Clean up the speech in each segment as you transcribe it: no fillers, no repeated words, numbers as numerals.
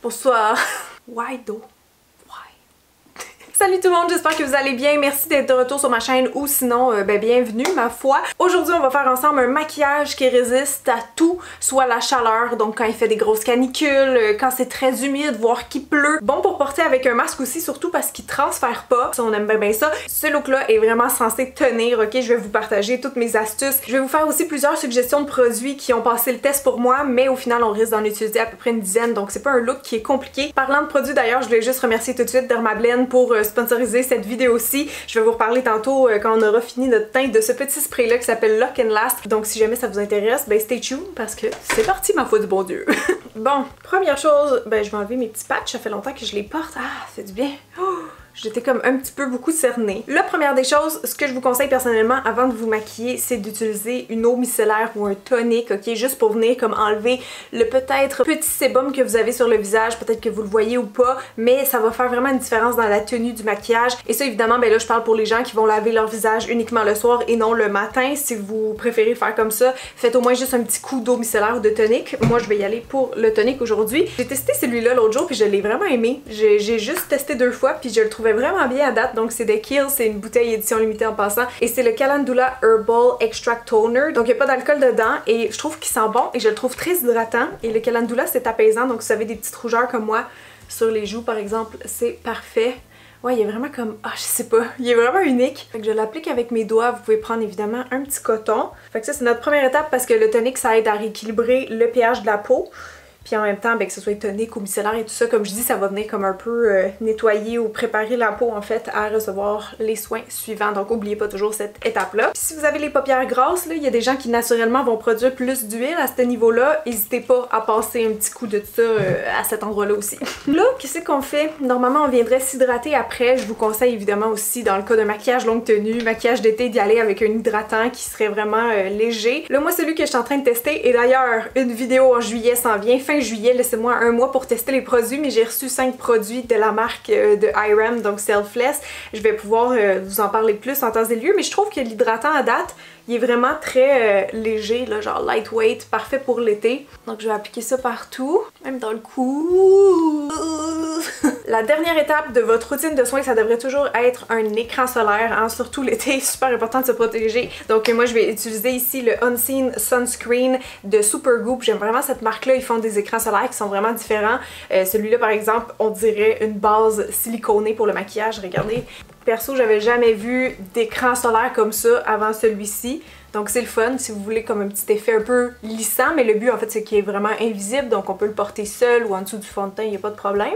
Bonsoir. Why though? Salut tout le monde, j'espère que vous allez bien. Merci d'être de retour sur ma chaîne ou sinon, bienvenue ma foi. Aujourd'hui, on va faire ensemble un maquillage qui résiste à tout, soit la chaleur, donc quand il fait des grosses canicules, quand c'est très humide, voire qu'il pleut. Bon pour porter avec un masque aussi, surtout parce qu'il transfère pas. Ça, on aime bien ça. Ce look-là est vraiment censé tenir, ok? Je vais vous partager toutes mes astuces. Je vais vous faire aussi plusieurs suggestions de produits qui ont passé le test pour moi, mais au final, on risque d'en utiliser à peu près une dizaine, donc c'est pas un look qui est compliqué. Parlant de produits d'ailleurs, je voulais juste remercier tout de suite Dermablend pour sponsoriser cette vidéo-ci. Je vais vous reparler tantôt quand on aura fini notre teinte de ce petit spray-là qui s'appelle Lock and Last. Donc si jamais ça vous intéresse, ben stay tuned parce que c'est parti ma foi du bon Dieu. Bon, première chose, ben je vais enlever mes petits patchs, ça fait longtemps que je les porte. Ah, ça fait du bien. J'étais comme un petit peu beaucoup cernée. La première des choses, ce que je vous conseille personnellement avant de vous maquiller, c'est d'utiliser une eau micellaire ou un tonic, ok? Juste pour venir comme enlever le peut-être petit sébum que vous avez sur le visage, peut-être que vous le voyez ou pas, mais ça va faire vraiment une différence dans la tenue du maquillage. Et ça évidemment, ben là je parle pour les gens qui vont laver leur visage uniquement le soir et non le matin. Si vous préférez faire comme ça, faites au moins juste un petit coup d'eau micellaire ou de tonic. Moi je vais y aller pour le tonic aujourd'hui. J'ai testé celui-là l'autre jour puis je l'ai vraiment aimé. J'ai juste testé 2 fois puis je le trouvais vraiment bien à date. Donc c'est de Kiehl's, c'est une bouteille édition limitée en passant et c'est le Calendula Herbal Extract Toner. Donc il n'y a pas d'alcool dedans et je trouve qu'il sent bon et je le trouve très hydratant. Et le Calendula c'est apaisant, donc si vous avez des petites rougeurs comme moi sur les joues par exemple, c'est parfait. Ouais, il est vraiment comme... Ah, je sais pas. Il est vraiment unique. Fait que je l'applique avec mes doigts. Vous pouvez prendre évidemment un petit coton. Fait que ça, c'est notre première étape parce que le tonic, ça aide à rééquilibrer le pH de la peau. Puis en même temps, ben, que ce soit tonique ou micellaire et tout ça, comme je dis, ça va venir comme un peu nettoyer ou préparer la peau en fait à recevoir les soins suivants. Donc n'oubliez pas toujours cette étape-là. Si vous avez les paupières grasses, il y a des gens qui naturellement vont produire plus d'huile à ce niveau-là. N'hésitez pas à passer un petit coup de ça à cet endroit-là aussi. Là, qu'est-ce qu'on fait? Normalement, on viendrait s'hydrater après. Je vous conseille évidemment aussi, dans le cas d'un maquillage longue tenue, maquillage d'été, d'y aller avec un hydratant qui serait vraiment léger. Là, moi, celui que je suis en train de tester, et d'ailleurs, une vidéo en juillet s'en vient, fin juillet, laissez-moi un mois pour tester les produits, mais j'ai reçu 5 produits de la marque de IREM, donc Selfless. Je vais pouvoir vous en parler plus en temps et lieu, mais je trouve que l'hydratant à date, il est vraiment très léger, là, genre lightweight, parfait pour l'été. Donc je vais appliquer ça partout, même dans le cou. La dernière étape de votre routine de soins, ça devrait toujours être un écran solaire, hein, surtout l'été, super important de se protéger. Donc moi je vais utiliser ici le Unseen Sunscreen de Supergoop. J'aime vraiment cette marque-là, ils font des écrans solaires qui sont vraiment différents. Celui-là par exemple, on dirait une base siliconée pour le maquillage, regardez. Perso, j'avais jamais vu d'écran solaire comme ça avant celui-ci. Donc c'est le fun si vous voulez comme un petit effet un peu lissant, mais le but en fait c'est qu'il est vraiment invisible, donc on peut le porter seul ou en dessous du fond de teint, il n'y a pas de problème.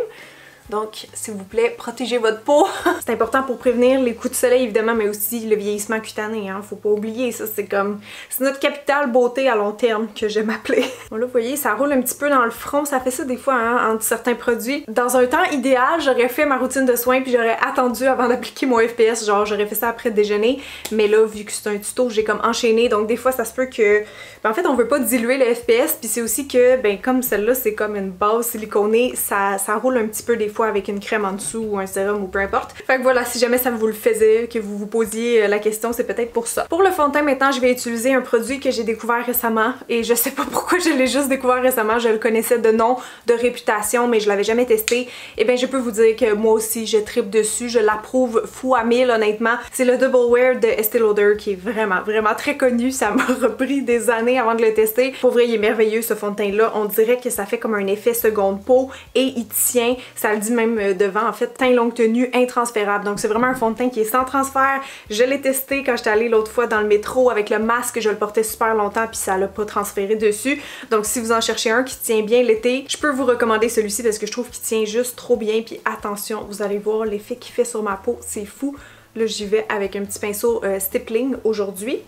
Donc, s'il vous plaît, protégez votre peau. C'est important pour prévenir les coups de soleil, évidemment, mais aussi le vieillissement cutané, hein. Faut pas oublier, ça, c'est comme... C'est notre capitale beauté à long terme, que j'aime appeler. Bon, là, vous voyez, ça roule un petit peu dans le front. Ça fait ça des fois, hein, entre certains produits. Dans un temps idéal, j'aurais fait ma routine de soins, puis j'aurais attendu avant d'appliquer mon FPS. Genre, j'aurais fait ça après le déjeuner. Mais là, vu que c'est un tuto, j'ai comme enchaîné. Donc, des fois, ça se peut que... Ben, en fait, on veut pas diluer le FPS, puis c'est aussi que, ben, comme celle-là, c'est comme une base siliconée, ça roule un petit peu des fois avec une crème en dessous ou un sérum ou peu importe. Fait que voilà, si jamais ça vous le faisait, que vous vous posiez la question, c'est peut-être pour ça. Pour le fond de teint, maintenant, je vais utiliser un produit que j'ai découvert récemment et je sais pas pourquoi je l'ai juste découvert récemment. Je le connaissais de nom, de réputation, mais je l'avais jamais testé. Et bien, je peux vous dire que moi aussi, je tripe dessus. Je l'approuve fois 1000, honnêtement. C'est le Double Wear de Estée Lauder qui est vraiment, vraiment très connu. Ça m'a repris des années avant de le tester. Pour vrai, il est merveilleux ce fond de teint-là. On dirait que ça fait comme un effet seconde peau et il tient. Ça le dit même devant, en fait, teint longue tenue intransférable. Donc c'est vraiment un fond de teint qui est sans transfert. Je l'ai testé quand j'étais allée l'autre fois dans le métro avec le masque, je le portais super longtemps puis ça l'a pas transféré dessus. Donc si vous en cherchez un qui tient bien l'été, je peux vous recommander celui-ci parce que je trouve qu'il tient juste trop bien. Puis attention, vous allez voir l'effet qu'il fait sur ma peau, c'est fou. Là j'y vais avec un petit pinceau stippling aujourd'hui.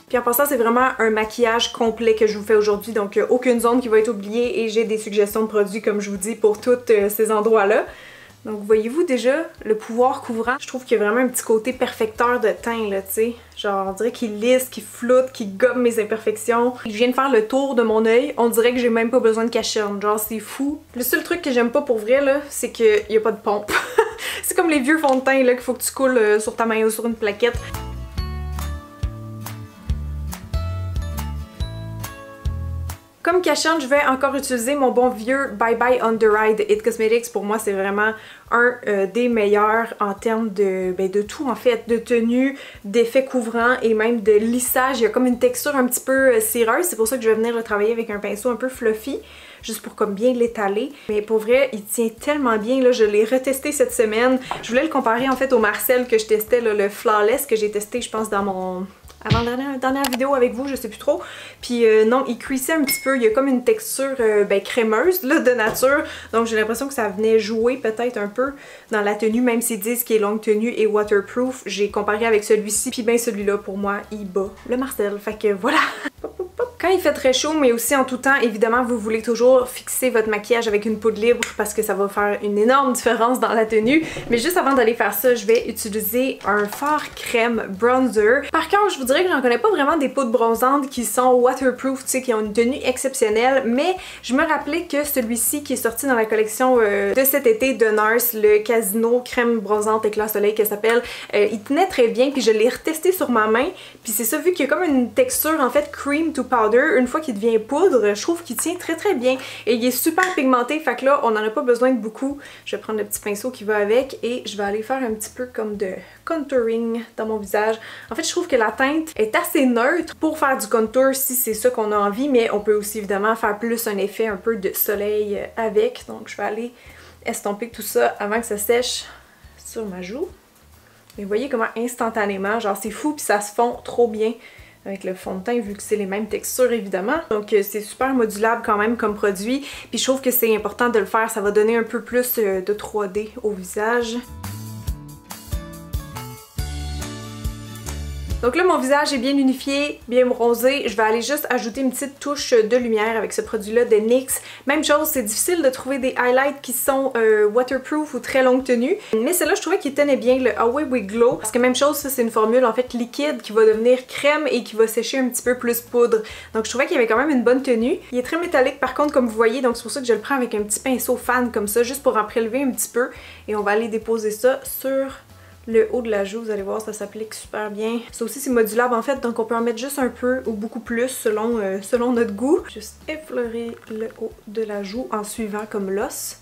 Puis en passant, c'est vraiment un maquillage complet que je vous fais aujourd'hui, donc aucune zone qui va être oubliée et j'ai des suggestions de produits, comme je vous dis, pour tous ces endroits-là. Donc voyez-vous déjà le pouvoir couvrant? Je trouve qu'il y a vraiment un petit côté perfecteur de teint, là, tu sais. Genre, on dirait qu'il lisse, qu'il floute, qu'il gomme mes imperfections. Je viens de faire le tour de mon œil, on dirait que j'ai même pas besoin de cacherne. Genre, c'est fou. Le seul truc que j'aime pas pour vrai, là, c'est qu'il y a pas de pompe. C'est comme les vieux fonds de teint, là, qu'il faut que tu coules sur ta main ou sur une plaquette. Comme cache-œil, je vais encore utiliser mon bon vieux Bye Bye Under Eye de It Cosmetics. Pour moi, c'est vraiment un des meilleurs en termes de tout en fait, de tenue, d'effet couvrant et même de lissage. Il y a comme une texture un petit peu cireuse, c'est pour ça que je vais venir le travailler avec un pinceau un peu fluffy, juste pour comme bien l'étaler. Mais pour vrai, il tient tellement bien, là, je l'ai retesté cette semaine. Je voulais le comparer en fait au Marcel que je testais, là, le Flawless que j'ai testé je pense dans mon... avant-dernière vidéo avec vous, je sais plus trop. Puis non, il creasait un petit peu, il y a comme une texture crémeuse là, de nature. Donc j'ai l'impression que ça venait jouer peut-être un peu dans la tenue, même s'ils disent qu'il est longue tenue et waterproof. J'ai comparé avec celui-ci, puis ben celui-là pour moi, il bat le Marcel. Fait que voilà! Quand il fait très chaud, mais aussi en tout temps, évidemment, vous voulez toujours fixer votre maquillage avec une poudre libre parce que ça va faire une énorme différence dans la tenue. Mais juste avant d'aller faire ça, je vais utiliser un fard crème bronzer. Par contre, je vous dirais que j'en connais pas vraiment des poudres bronzantes qui sont waterproof, tu sais, qui ont une tenue exceptionnelle, mais je me rappelais que celui-ci qui est sorti dans la collection de cet été de NARS, le Casino crème bronzante éclat soleil qu'elle s'appelle, il tenait très bien, puis je l'ai retesté sur ma main, puis c'est ça, vu qu'il y a comme une texture en fait cream to powder, une fois qu'il devient poudre, je trouve qu'il tient très très bien et il est super pigmenté, fait que là on n'en a pas besoin de beaucoup. Je vais prendre le petit pinceau qui va avec et je vais aller faire un petit peu comme de contouring dans mon visage. En fait je trouve que la teinte est assez neutre pour faire du contour si c'est ça qu'on a envie, mais on peut aussi évidemment faire plus un effet un peu de soleil avec, donc je vais aller estomper tout ça avant que ça sèche sur ma joue. Mais vous voyez comment instantanément, genre c'est fou puis ça se fond trop bien avec le fond de teint vu que c'est les mêmes textures évidemment. Donc c'est super modulable quand même comme produit. Puis je trouve que c'est important de le faire, ça va donner un peu plus de 3D au visage. Donc là, mon visage est bien unifié, bien bronzé. Je vais aller juste ajouter une petite touche de lumière avec ce produit-là de NYX. Même chose, c'est difficile de trouver des highlights qui sont waterproof ou très longue tenue. Mais celle-là, je trouvais qu'il tenait bien, le Away with Glow. Parce que même chose, ça c'est une formule en fait liquide qui va devenir crème et qui va sécher un petit peu plus poudre. Donc je trouvais qu'il y avait quand même une bonne tenue. Il est très métallique par contre, comme vous voyez, donc c'est pour ça que je le prends avec un petit pinceau fan comme ça, juste pour en prélever un petit peu. Et on va aller déposer ça sur le haut de la joue, vous allez voir, ça s'applique super bien. Ça aussi c'est modulable en fait, donc on peut en mettre juste un peu ou beaucoup plus selon, selon notre goût. Juste effleurer le haut de la joue en suivant comme l'os.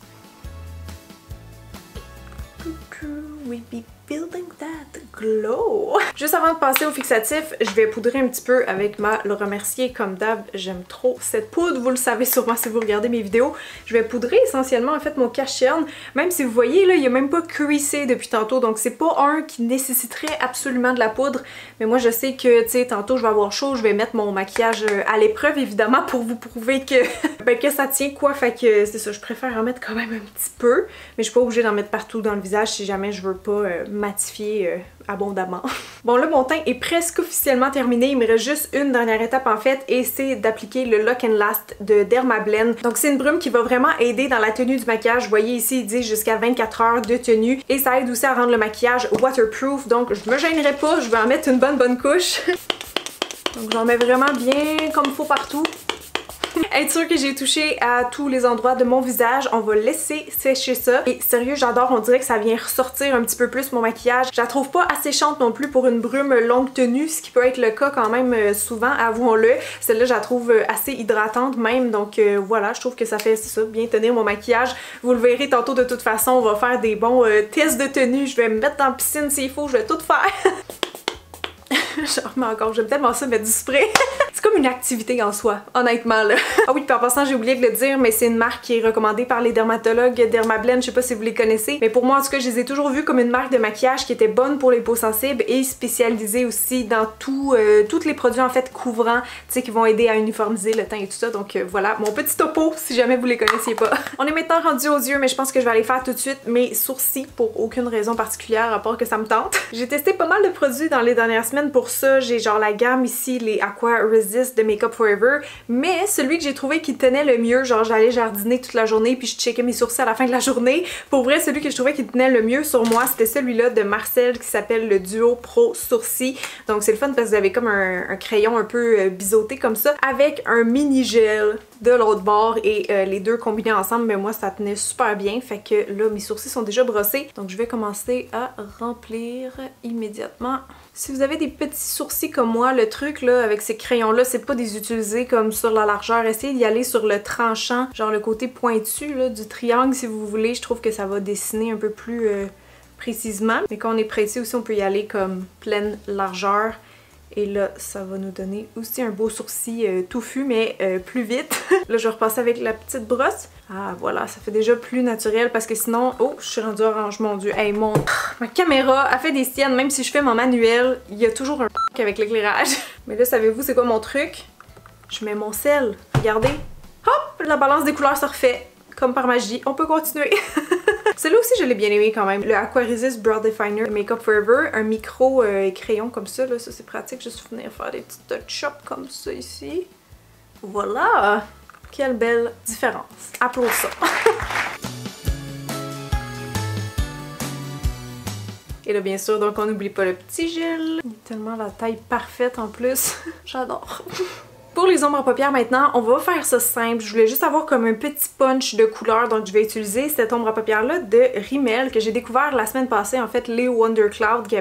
We be building that glow. Juste avant de passer au fixatif, je vais poudrer un petit peu avec ma Laura Mercier. Comme d'hab, j'aime trop cette poudre, vous le savez sûrement si vous regardez mes vidéos. Je vais poudrer essentiellement en fait mon cache-cerne, même si vous voyez là, il a même pas creasé depuis tantôt, donc c'est pas un qui nécessiterait absolument de la poudre. Mais moi je sais que, tu sais, tantôt je vais avoir chaud, je vais mettre mon maquillage à l'épreuve évidemment pour vous prouver que, ben, que ça tient quoi, fait que c'est ça, je préfère en mettre quand même un petit peu, mais je suis pas obligée d'en mettre partout dans le visage si jamais je veux pas matifier abondamment. Bon là mon teint est presque officiellement terminé, il me reste juste une dernière étape en fait et c'est d'appliquer le Lock and Last de Dermablend. Donc c'est une brume qui va vraiment aider dans la tenue du maquillage, vous voyez ici il dit jusqu'à 24 heures de tenue et ça aide aussi à rendre le maquillage waterproof, donc je me gênerai pas, je vais en mettre une bonne couche. Donc j'en mets vraiment bien comme il faut partout. Être sûr que j'ai touché à tous les endroits de mon visage, on va laisser sécher ça. Et sérieux, j'adore, on dirait que ça vient ressortir un petit peu plus mon maquillage. Je la trouve pas asséchante non plus pour une brume longue tenue, ce qui peut être le cas quand même souvent, avouons-le. Celle-là, je la trouve assez hydratante même, donc voilà, je trouve que ça fait ça, bien tenir mon maquillage. Vous le verrez tantôt de toute façon, on va faire des bons tests de tenue, je vais me mettre dans la piscine s'il faut, je vais tout faire. Genre, mais encore, j'aime tellement ça mettre du spray. C'est comme une activité en soi, honnêtement là. Ah oui, puis en passant, j'ai oublié de le dire, mais c'est une marque qui est recommandée par les dermatologues, Dermablend, je sais pas si vous les connaissez, mais pour moi en tout cas, je les ai toujours vus comme une marque de maquillage qui était bonne pour les peaux sensibles et spécialisée aussi dans tous les produits en fait couvrants, tu sais, qui vont aider à uniformiser le teint et tout ça. Donc voilà, mon petit topo si jamais vous les connaissiez pas. On est maintenant rendu aux yeux, mais je pense que je vais aller faire tout de suite mes sourcils pour aucune raison particulière à part que ça me tente. J'ai testé pas mal de produits dans les dernières semaines pour ça, j'ai genre la gamme ici, les Aqua Resist de Makeup Forever, mais celui que j'ai trouvé qui tenait le mieux, genre j'allais jardiner toute la journée puis je checkais mes sourcils à la fin de la journée, pour vrai celui que je trouvais qui tenait le mieux sur moi c'était celui-là de Marcel qui s'appelle le Duo Pro Sourcil. Donc c'est le fun parce que vous avez comme un crayon un peu biseauté comme ça avec un mini gel de l'autre bord et les deux combinés ensemble, mais moi ça tenait super bien. Fait que là mes sourcils sont déjà brossés, donc je vais commencer à remplir immédiatement. Si vous avez des petits sourcils comme moi, le truc là avec ces crayons là, c'est pas des utiliser comme sur la largeur, essayez d'y aller sur le tranchant, genre le côté pointu là, du triangle si vous voulez. Je trouve que ça va dessiner un peu plus précisément, mais quand on est pressé aussi on peut y aller comme pleine largeur. Et là, ça va nous donner aussi un beau sourcil touffu, mais plus vite. Là, je vais repasser avec la petite brosse. Ah, voilà, ça fait déjà plus naturel parce que sinon... Oh, je suis rendue orange, mon Dieu. Hey, ma caméra a fait des siennes. Même si je fais mon manuel, il y a toujours un avec l'éclairage. Mais là, savez-vous c'est quoi mon truc? Je mets mon sel. Regardez. Hop! La balance des couleurs se refait. Comme par magie. On peut continuer. Celui-là aussi, je l'ai bien aimé quand même. Le Aqua Resist Brow Definer Makeup Forever. Un micro crayon comme ça. Là, ça, c'est pratique. Juste venir faire des petites touch-ups comme ça ici. Voilà! Quelle belle différence. Applaudis ça. Et là, bien sûr, donc on n'oublie pas le petit gel. Il est tellement la taille parfaite en plus. J'adore. Pour les ombres à paupières maintenant, on va faire ça simple. Je voulais juste avoir comme un petit punch de couleur, donc je vais utiliser cette ombre à paupières là de Rimmel que j'ai découvert la semaine passée, en fait les Wonder Cloud qui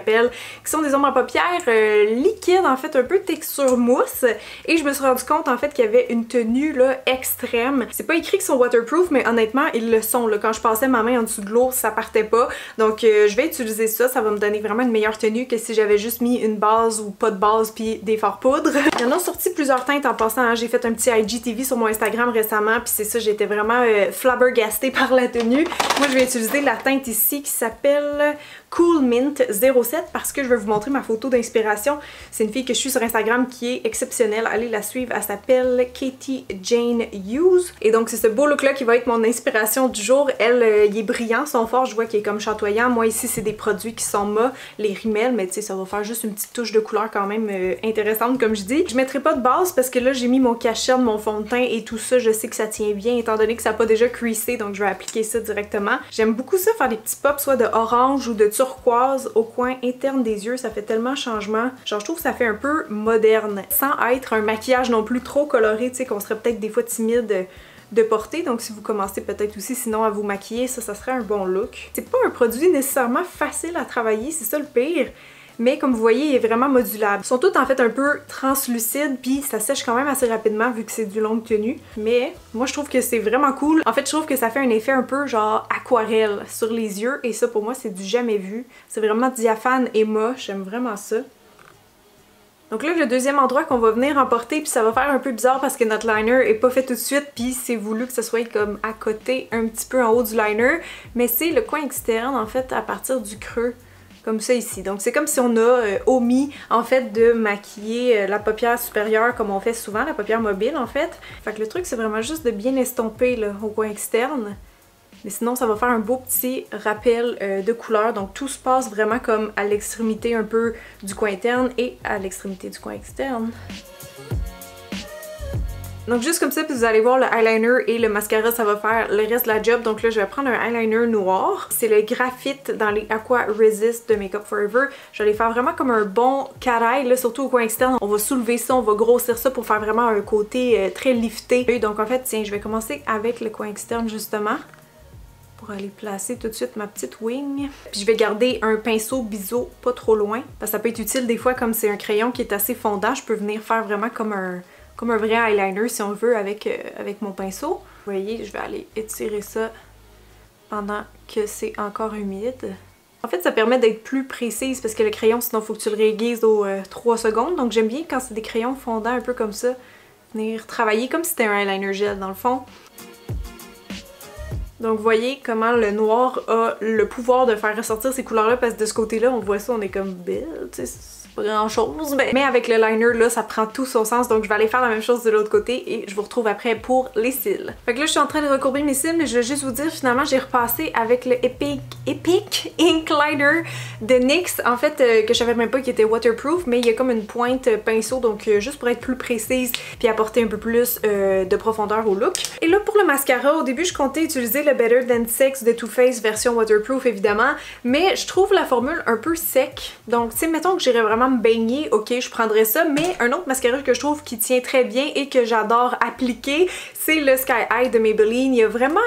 sont des ombres à paupières liquides, en fait un peu texture mousse, et je me suis rendu compte en fait qu'il y avait une tenue là extrême. C'est pas écrit qu'ils sont waterproof, mais honnêtement ils le sont là. Quand je passais ma main en dessous de l'eau, ça partait pas. Donc je vais utiliser ça, ça va me donner vraiment une meilleure tenue que si j'avais juste mis une base ou pas de base puis des fards poudre. Il y en a sorti plusieurs teintes en passant, hein. J'ai fait un petit IGTV sur mon Instagram récemment, puis c'est ça, j'étais vraiment flabbergastée par la tenue. Moi, je vais utiliser la teinte ici qui s'appelle Cool Mint 07 parce que je vais vous montrer ma photo d'inspiration. C'est une fille que je suis sur Instagram qui est exceptionnelle. Allez la suivre, elle s'appelle Katie Jane Hughes. Et donc, c'est ce beau look-là qui va être mon inspiration du jour. Elle, il est brillant, son fard, je vois qu'il est comme chatoyant. Moi, ici, c'est des produits qui sont mat, les Rimmel, mais tu sais, ça va faire juste une petite touche de couleur quand même intéressante, comme je dis. Je mettrai pas de base parce que là, j'ai mis mon cachet de mon fond de teint et tout ça, je sais que ça tient bien étant donné que ça n'a pas déjà creasé, donc je vais appliquer ça directement. J'aime beaucoup ça, faire des petits pops, soit de orange ou de turquoise au coin interne des yeux, ça fait tellement changement. Genre, je trouve que ça fait un peu moderne, sans être un maquillage non plus trop coloré, tu sais, qu'on serait peut-être des fois timide de porter. Donc si vous commencez peut-être aussi sinon à vous maquiller, ça serait un bon look. C'est pas un produit nécessairement facile à travailler, c'est ça le pire. Mais comme vous voyez, il est vraiment modulable. Ils sont tous en fait un peu translucides, puis ça sèche quand même assez rapidement vu que c'est du longue tenue. Mais moi je trouve que c'est vraiment cool. En fait, je trouve que ça fait un effet un peu genre aquarelle sur les yeux, et ça pour moi c'est du jamais vu. C'est vraiment diaphane et moche, j'aime vraiment ça. Donc là, le deuxième endroit qu'on va venir emporter, puis ça va faire un peu bizarre parce que notre liner est pas fait tout de suite, puis c'est voulu que ça soit comme à côté, un petit peu en haut du liner, mais c'est le coin externe en fait à partir du creux. Comme ça ici. Donc c'est comme si on a omis en fait de maquiller la paupière supérieure comme on fait souvent, la paupière mobile en fait. Fait que le truc c'est vraiment juste de bien estomper là, au coin externe. Mais sinon ça va faire un beau petit rappel de couleur. Donc tout se passe vraiment comme à l'extrémité un peu du coin interne et à l'extrémité du coin externe. Donc juste comme ça, puis vous allez voir le eyeliner et le mascara, ça va faire le reste de la job. Donc là, je vais prendre un eyeliner noir. C'est le graphite dans les Aqua Resist de Makeup Forever. Je vais les faire vraiment comme un bon carré, là, surtout au coin externe. On va soulever ça, on va grossir ça pour faire vraiment un côté très lifté. Donc en fait, tiens, je vais commencer avec le coin externe justement, pour aller placer tout de suite ma petite wing. Puis je vais garder un pinceau biseau pas trop loin, parce que ça peut être utile des fois, comme c'est un crayon qui est assez fondant, je peux venir faire vraiment comme un vrai eyeliner si on veut avec mon pinceau. Vous voyez, je vais aller étirer ça pendant que c'est encore humide. En fait, ça permet d'être plus précise parce que le crayon, sinon, il faut que tu le réaiguises aux 3 secondes. Donc j'aime bien quand c'est des crayons fondants un peu comme ça, venir travailler comme si c'était un eyeliner gel dans le fond. Donc vous voyez comment le noir a le pouvoir de faire ressortir ces couleurs-là, parce que de ce côté-là, on voit ça, on est comme belle, tu sais. Pas grand chose, mais avec le liner là ça prend tout son sens, donc je vais aller faire la même chose de l'autre côté et je vous retrouve après pour les cils. Fait que là je suis en train de recourber mes cils, mais je vais juste vous dire finalement j'ai repassé avec le Epic Ink Liner de NYX, en fait que je savais même pas qu'il était waterproof, mais il y a comme une pointe pinceau, donc juste pour être plus précise puis apporter un peu plus de profondeur au look. Et là pour le mascara, au début je comptais utiliser le Better Than Sex de Too Faced version waterproof évidemment, mais je trouve la formule un peu sec, donc tu sais mettons que j'irais vraiment vraiment me baigner, ok, je prendrais ça. Mais un autre mascara que je trouve qui tient très bien et que j'adore appliquer, c'est le Sky High de Maybelline. Il y a vraiment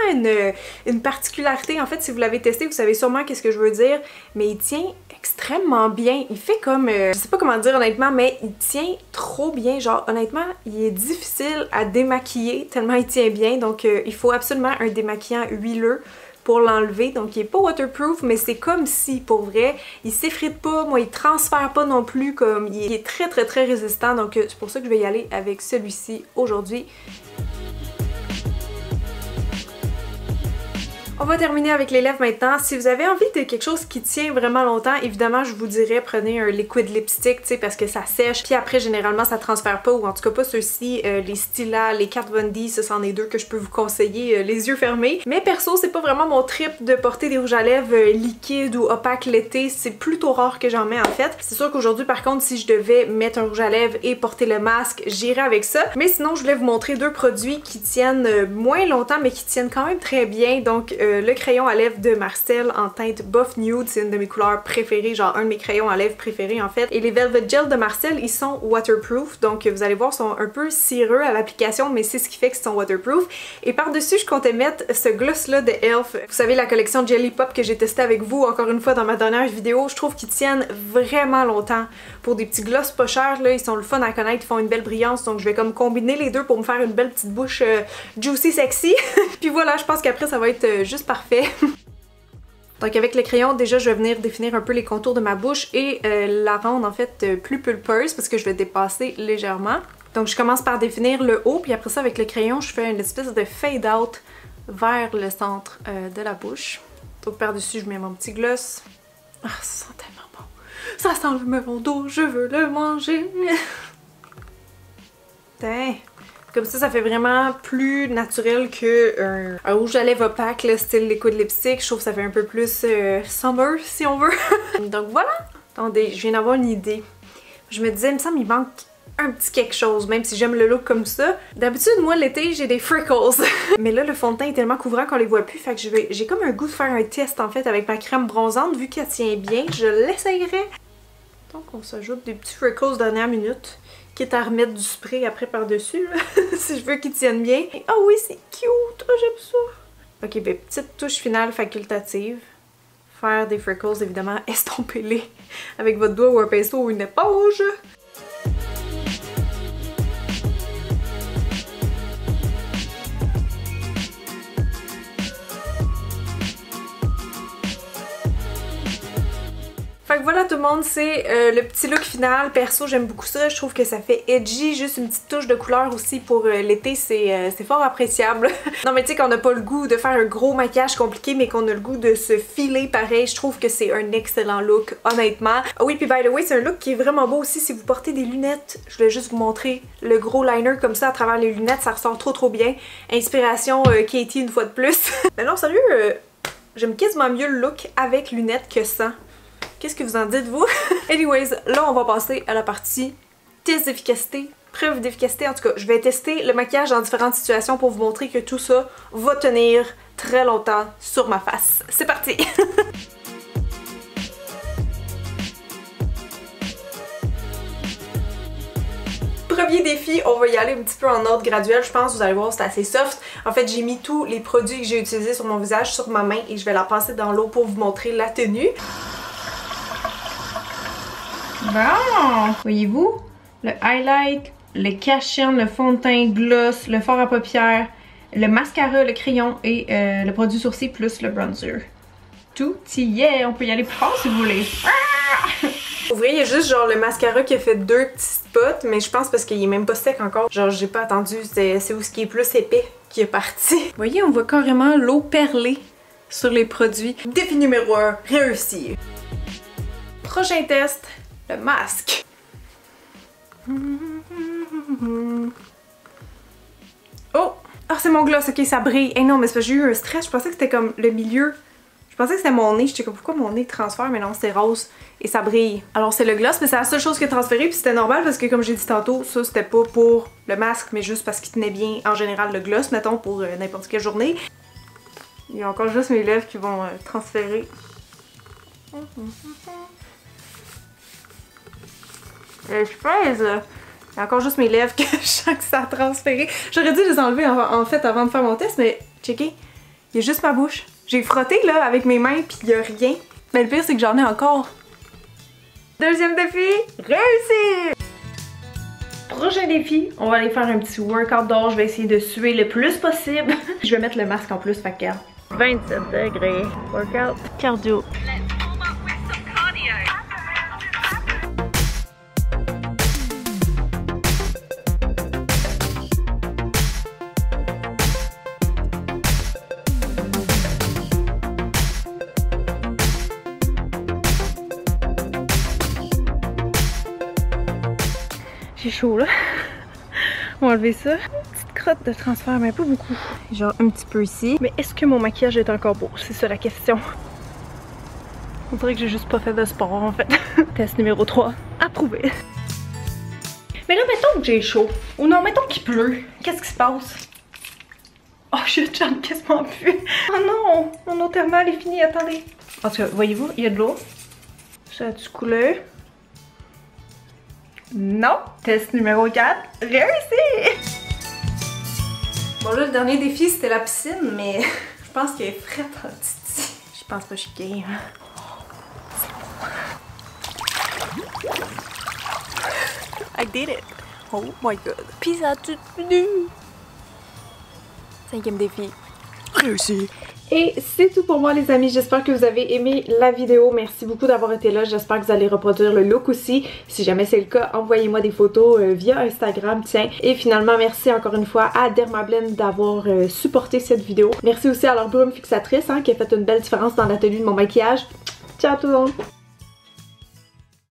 une particularité. En fait, si vous l'avez testé, vous savez sûrement qu'est-ce que je veux dire. Mais il tient extrêmement bien. Il fait comme... je sais pas comment dire honnêtement, mais il tient trop bien. Genre, honnêtement, il est difficile à démaquiller tellement il tient bien. Donc, il faut absolument un démaquillant huileux pour l'enlever. Donc il est pas waterproof, mais c'est comme si, pour vrai, il s'effrite pas, moi il transfère pas non plus, comme il est très très très résistant. Donc c'est pour ça que je vais y aller avec celui-ci aujourd'hui. On va terminer avec les lèvres maintenant. Si vous avez envie de quelque chose qui tient vraiment longtemps, évidemment, je vous dirais prenez un liquid lipstick, tu sais, parce que ça sèche. Puis après, généralement, ça transfère pas, ou en tout cas pas ceux-ci. Les Stila, les Kat Von D, ça c'en est deux que je peux vous conseiller les yeux fermés. Mais perso, c'est pas vraiment mon trip de porter des rouges à lèvres liquides ou opaques l'été. C'est plutôt rare que j'en mets en fait. C'est sûr qu'aujourd'hui, par contre, si je devais mettre un rouge à lèvres et porter le masque, j'irais avec ça. Mais sinon, je voulais vous montrer deux produits qui tiennent moins longtemps, mais qui tiennent quand même très bien. Donc, le crayon à lèvres de Marcel en teinte Buff Nude, c'est une de mes couleurs préférées, genre un de mes crayons à lèvres préférés en fait. Et les Velvet Gel de Marcel, ils sont waterproof, donc vous allez voir, sont un peu cireux à l'application, mais c'est ce qui fait qu'ils sont waterproof. Et par-dessus, je comptais mettre ce gloss-là de e.l.f. Vous savez, la collection Jelly Pop que j'ai testé avec vous, encore une fois dans ma dernière vidéo, je trouve qu'ils tiennent vraiment longtemps. Pour des petits gloss pas chers, là, ils sont le fun à connaître, ils font une belle brillance, donc je vais comme combiner les deux pour me faire une belle petite bouche juicy sexy. Puis voilà, je pense qu'après ça va être juste parfait. Donc avec le crayon, déjà je vais venir définir un peu les contours de ma bouche et la rendre en fait plus pulpeuse parce que je vais dépasser légèrement. Donc je commence par définir le haut, puis après ça avec le crayon je fais une espèce de fade out vers le centre de la bouche. Donc par-dessus je mets mon petit gloss. Ah, ça sent tellement bon! Ça sent le melon d'eau, je veux le manger! Tain. Comme ça fait vraiment plus naturel que un rouge à lèvres opaque, là, style liquid lipstick. Je trouve que ça fait un peu plus summer, si on veut. Donc voilà! Attendez, je viens d'avoir une idée. Je me disais, il me semble qu'il manque un petit quelque chose, même si j'aime le look comme ça. D'habitude, moi, l'été, j'ai des freckles. Mais là, le fond de teint est tellement couvrant qu'on les voit plus, fait que j'ai comme un goût de faire un test, en fait, avec ma crème bronzante. Vu qu'elle tient bien, je l'essayerai. Donc, on s'ajoute des petits freckles dernière minute. Quitte à remettre du spray après par-dessus, si je veux qu'ils tiennent bien. Ah oui, c'est cute! Oh, j'aime ça! Ok, ben petite touche finale facultative. Faire des freckles, évidemment, estompez-les avec votre doigt ou un pinceau ou une éponge. Fait que voilà tout le monde, c'est le petit look final. Perso, j'aime beaucoup ça. Je trouve que ça fait edgy, juste une petite touche de couleur aussi pour l'été, c'est fort appréciable. Non mais tu sais qu'on n'a pas le goût de faire un gros maquillage compliqué, mais qu'on a le goût de se filer pareil. Je trouve que c'est un excellent look, honnêtement. Ah oui, puis by the way, c'est un look qui est vraiment beau aussi si vous portez des lunettes. Je voulais juste vous montrer le gros liner comme ça à travers les lunettes, ça ressort trop bien. Inspiration Katie une fois de plus. Mais non, sérieux, j'aime quasiment mieux le look avec lunettes que sans. Qu'est-ce que vous en dites, vous? Anyways, là, on va passer à la partie test d'efficacité, preuve d'efficacité. En tout cas, je vais tester le maquillage dans différentes situations pour vous montrer que tout ça va tenir très longtemps sur ma face. C'est parti! Premier défi, on va y aller un petit peu en ordre graduel, je pense, vous allez voir, c'est assez soft. En fait, j'ai mis tous les produits que j'ai utilisés sur mon visage sur ma main et je vais la passer dans l'eau pour vous montrer la tenue. Bon, voyez-vous? Le highlight, le cache-cerne, le fond de teint, gloss, le fard à paupières, le mascara, le crayon et le produit sourcil plus le bronzer. Tout y est, on peut y aller plus fort si vous voulez. Au vrai, il y a juste genre le mascara qui a fait deux petits spots, mais je pense parce qu'il est même pas sec encore. Genre j'ai pas attendu, c'est où ce qui est plus épais qui est parti. Vous voyez, on voit carrément l'eau perler sur les produits. Défi numéro 1, réussi. Prochain test. Le masque. Oh! Ah, c'est mon gloss, ok, ça brille. Eh non, mais c'est parce que j'ai eu un stress, je pensais que c'était comme le milieu. Je pensais que c'était mon nez, j'étais comme pourquoi mon nez transfère, mais non, c'est rose et ça brille. Alors c'est le gloss, mais c'est la seule chose qui a transféré, puis c'était normal parce que comme j'ai dit tantôt, ça c'était pas pour le masque, mais juste parce qu'il tenait bien en général le gloss, mettons pour n'importe quelle journée. Il y a encore juste mes lèvres qui vont transférer. Je pèse. Il y a encore juste mes lèvres que je sens que ça a transféré. J'aurais dû les enlever en fait avant de faire mon test, mais checkez, il y a juste ma bouche. J'ai frotté là avec mes mains puis il y a rien. Mais le pire c'est que j'en ai encore. Deuxième défi, réussi! Prochain défi, on va aller faire un petit workout dehors. Je vais essayer de suer le plus possible. Je vais mettre le masque en plus, fait que 27 degrés. Workout cardio. J'ai chaud là. On va enlever ça. Petite crotte de transfert, mais pas beaucoup. Genre un petit peu ici. Mais est-ce que mon maquillage est encore beau? C'est ça la question. On dirait que j'ai juste pas fait de sport en fait. Test numéro 3. Approuvé. Mais là, mettons que j'ai chaud. Ou non, mettons qu'il pleut. Qu'est-ce qui se passe? Oh shit, j'en ai quasiment plus. Oh non! Mon eau thermale est finie, attendez. En tout cas, voyez-vous, il y a de l'eau. Ça a-tu coulé? Non! Test numéro 4, réussi! Bon là, le dernier défi, c'était la piscine, mais je pense qu'elle est frette en titi. Je pense pas que je suis game. I did it! Oh my god! Puis ça a tout tenu! 5e défi. Réussi! Et c'est tout pour moi les amis, j'espère que vous avez aimé la vidéo, merci beaucoup d'avoir été là, j'espère que vous allez reproduire le look aussi, si jamais c'est le cas, envoyez-moi des photos via Instagram, tiens. Et finalement, merci encore une fois à Dermablend d'avoir supporté cette vidéo. Merci aussi à leur brume fixatrice qui a fait une belle différence dans la tenue de mon maquillage. Ciao tout le monde!